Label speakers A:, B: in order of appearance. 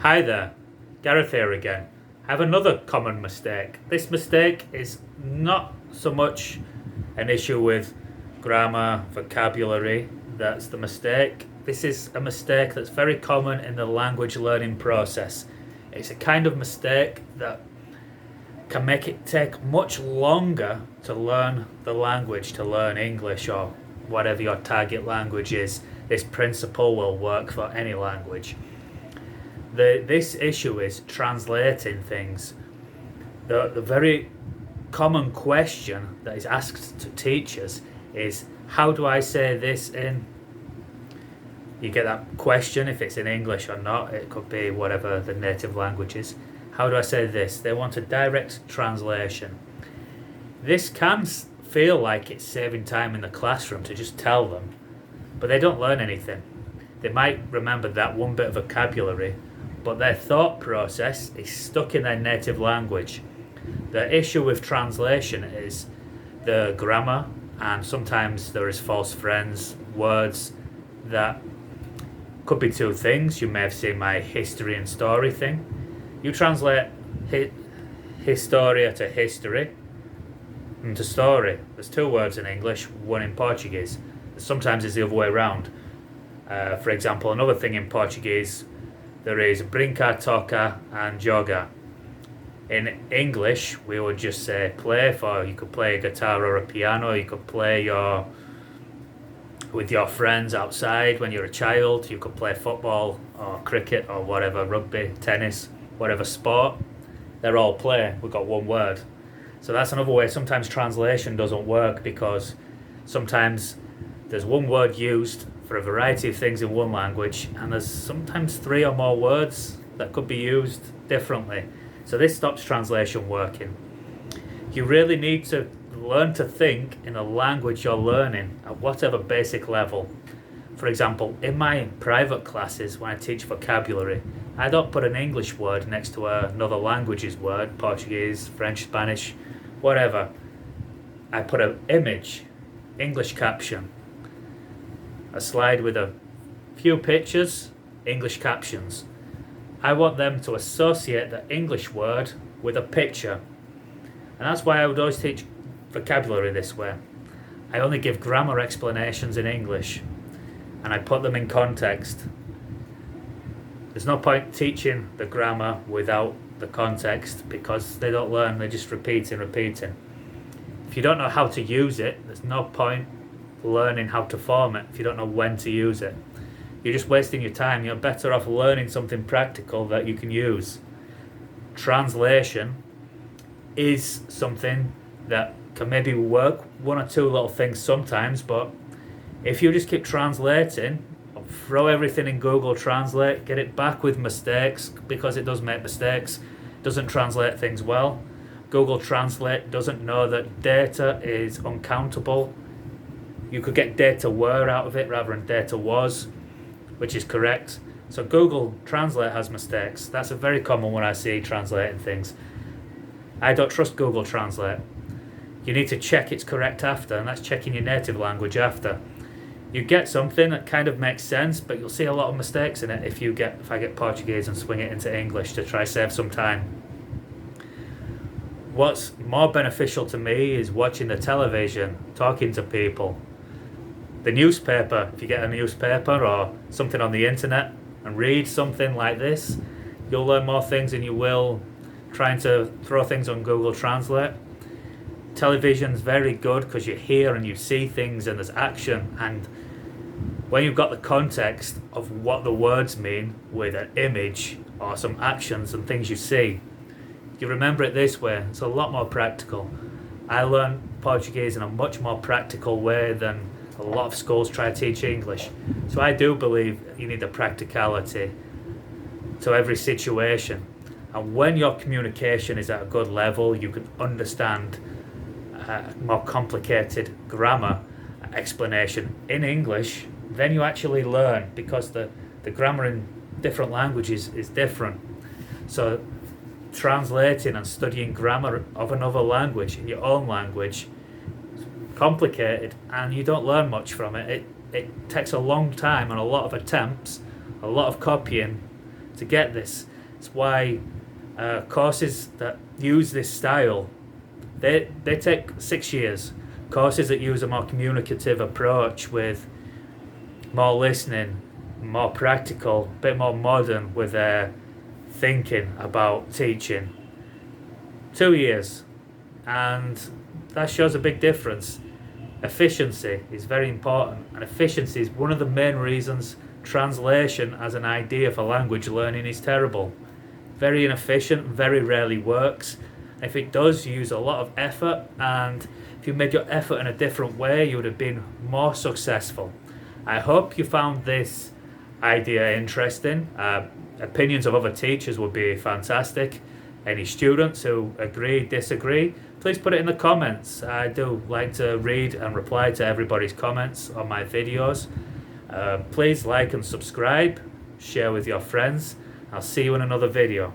A: Hi there, Gareth here again. I have another common mistake. This mistake is not so much an issue with grammar, vocabulary, that's the mistake. This is a mistake that's very common in the language learning process. It's a kind of mistake that can make it take much longer to learn the language, to learn English or whatever your target language is. This principle will work for any language. This issue is translating things. The very common question that is asked to teachers is, how do I say this in? You get that question if it's in English or not. It could be whatever the native language is. How do I say this? They want a direct translation. This can feel like it's saving time in the classroom to just tell them, but they don't learn anything. They might remember that one bit of vocabulary, but their thought process is stuck in their native language. The issue with translation is the grammar, and sometimes there is false friends, words that could be two things. You may have seen my history and story thing. You translate historia to history and to story. There's two words in English, one in Portuguese. Sometimes it's the other way around. For example, another thing in Portuguese, there is brincar, tocar and jogar. In English, we would just say play, for you could play a guitar or a piano, you could play with your friends outside when you're a child, you could play football or cricket or whatever, rugby, tennis, whatever sport. They're all play, we've got one word. So that's another way. Sometimes translation doesn't work because sometimes there's one word used for a variety of things in one language, and there's sometimes three or more words that could be used differently. So this stops translation working. You really need to learn to think in a language you're learning at whatever basic level. For example, in my private classes when I teach vocabulary, I don't put an English word next to another language's word, Portuguese, French, Spanish, whatever. I put an image, English caption, a slide with a few pictures, English captions. I want them to associate the English word with a picture. And that's why I would always teach vocabulary this way. I only give grammar explanations in English and I put them in context. There's no point teaching the grammar without the context because they don't learn, they're just repeating. If you don't know how to use it, there's no point learning how to form it if you don't know when to use it. You're just wasting your time. You're better off learning something practical that you can use. Translation is something that can maybe work one or two little things sometimes, but if you just keep translating, throw everything in Google Translate, get it back with mistakes because it does make mistakes, doesn't translate things well. Google Translate doesn't know that data is uncountable. You could get data were out of it rather than data was, which is correct. So Google Translate has mistakes. That's a very common one I see translating things. I don't trust Google Translate. You need to check it's correct after, and that's checking your native language after. You get something that kind of makes sense, but you'll see a lot of mistakes in it if I get Portuguese and swing it into English to try save some time. What's more beneficial to me is watching the television, talking to people. The newspaper, if you get a newspaper or something on the internet and read something like this, you'll learn more things than you will trying to throw things on Google Translate. Television's very good because you hear and you see things and there's action, and when you've got the context of what the words mean with an image or some actions and things you see, you remember it this way. It's a lot more practical. I learned Portuguese in a much more practical way than a lot of schools try to teach English. So I do believe you need a practicality to every situation. And when your communication is at a good level, you can understand more complicated grammar explanation in English, then you actually learn because the grammar in different languages is different. So translating and studying grammar of another language in your own language is complicated and you don't learn much from it. It takes a long time and a lot of attempts, a lot of copying to get this. It's why courses that use this style, they take 6 years. Courses that use a more communicative approach with more listening, more practical, a bit more modern with their thinking about teaching, 2 years. And that shows a big difference. Efficiency is very important, and efficiency is one of the main reasons translation as an idea for language learning is terrible. Very inefficient, very rarely works. If it does, you use a lot of effort, and if you made your effort in a different way, you would have been more successful. I hope you found this idea interesting. Opinions of other teachers would be fantastic. Any students who agree, disagree, please put it in the comments. I do like to read and reply to everybody's comments on my videos. Please like and subscribe, share with your friends. I'll see you in another video.